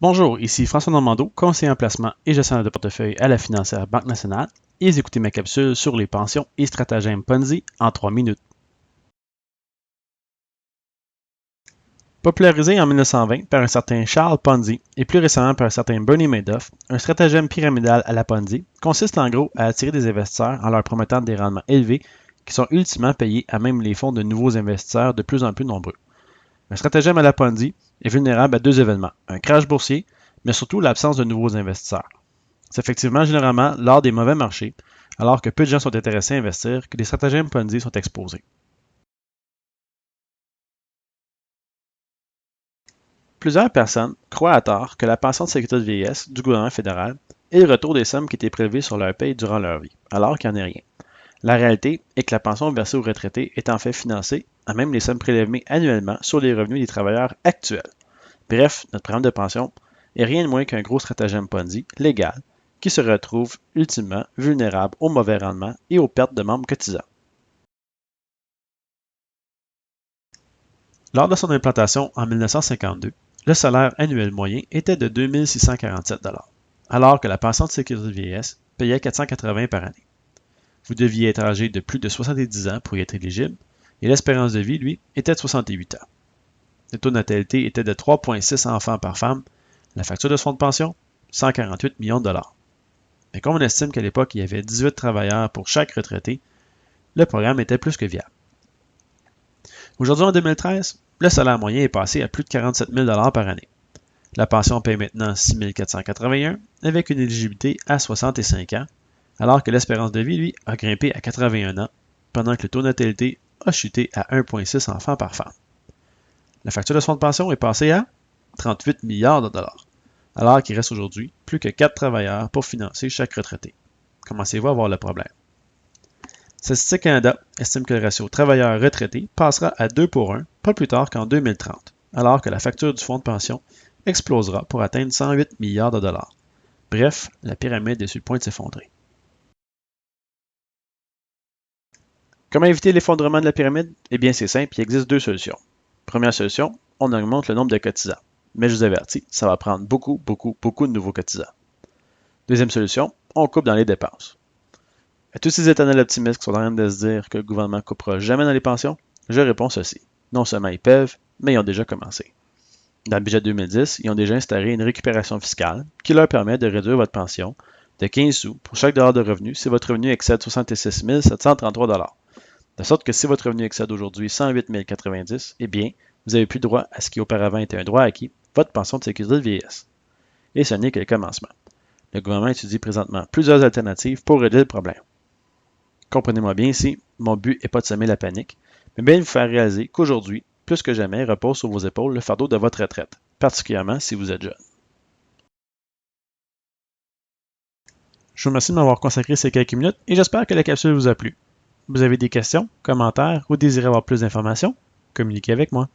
Bonjour, ici François Normando, conseiller en placement et gestionnaire de portefeuille à la financière Banque nationale, et vous écoutez ma capsule sur les pensions et stratagèmes Ponzi en 3 minutes. Popularisé en 1920 par un certain Charles Ponzi et plus récemment par un certain Bernie Madoff, un stratagème pyramidal à la Ponzi consiste en gros à attirer des investisseurs en leur promettant des rendements élevés qui sont ultimement payés à même les fonds de nouveaux investisseurs de plus en plus nombreux. Un stratagème à la Ponzi est vulnérable à deux événements, un crash boursier, mais surtout l'absence de nouveaux investisseurs. C'est effectivement généralement lors des mauvais marchés, alors que peu de gens sont intéressés à investir, que les stratagèmes Ponzi sont exposés. Plusieurs personnes croient à tort que la pension de sécurité de vieillesse du gouvernement fédéral est le retour des sommes qui étaient prélevées sur leur paye durant leur vie, alors qu'il n'y en est rien. La réalité est que la pension versée aux retraités est en fait financée à même les sommes prélevées annuellement sur les revenus des travailleurs actuels. Bref, notre programme de pension est rien de moins qu'un gros stratagème Ponzi légal qui se retrouve ultimement vulnérable aux mauvais rendements et aux pertes de membres cotisants. Lors de son implantation en 1952, le salaire annuel moyen était de 2 647 $, alors que la pension de sécurité de vieillesse payait 480 par année. Vous deviez être âgé de plus de 70 ans pour y être éligible, et l'espérance de vie, lui, était de 68 ans. Le taux de natalité était de 3,6 enfants par femme. La facture de ce fonds de pension, 148 millions de dollars. Mais comme on estime qu'à l'époque, il y avait 18 travailleurs pour chaque retraité, le programme était plus que viable. Aujourd'hui, en 2013, le salaire moyen est passé à plus de 47 000 $ par année. La pension paye maintenant 6 481 avec une éligibilité à 65 ans, alors que l'espérance de vie, lui, a grimpé à 81 ans, pendant que le taux de natalité a chuté à 1,6 enfants par femme. La facture de ce fonds de pension est passée à 38 milliards de dollars, alors qu'il reste aujourd'hui plus que 4 travailleurs pour financer chaque retraité. Commencez-vous à voir le problème. Statistique Canada estime que le ratio travailleurs-retraités passera à 2 pour 1 pas plus tard qu'en 2030, alors que la facture du fonds de pension explosera pour atteindre 108 milliards de dollars. Bref, la pyramide est sur le point de s'effondrer. Comment éviter l'effondrement de la pyramide? Eh bien, c'est simple, il existe deux solutions. Première solution, on augmente le nombre de cotisants. Mais je vous avertis, ça va prendre beaucoup de nouveaux cotisants. Deuxième solution, on coupe dans les dépenses. À tous ces éternels optimistes qui sont en train de se dire que le gouvernement ne coupera jamais dans les pensions, je réponds ceci. Non seulement ils peuvent, mais ils ont déjà commencé. Dans le budget 2010, ils ont déjà instauré une récupération fiscale qui leur permet de réduire votre pension de 15 sous pour chaque dollar de revenu si votre revenu excède 66 733 $. De sorte que si votre revenu excède aujourd'hui 108 090, eh bien, vous n'avez plus droit à ce qui auparavant était un droit acquis, votre pension de sécurité de vieillesse. Et ce n'est que le commencement. Le gouvernement étudie présentement plusieurs alternatives pour régler le problème. Comprenez-moi bien ici, mon but n'est pas de semer la panique, mais bien de vous faire réaliser qu'aujourd'hui, plus que jamais, repose sur vos épaules le fardeau de votre retraite, particulièrement si vous êtes jeune. Je vous remercie de m'avoir consacré ces quelques minutes et j'espère que la capsule vous a plu. Vous avez des questions, commentaires ou désirez avoir plus d'informations? Communiquez avec moi.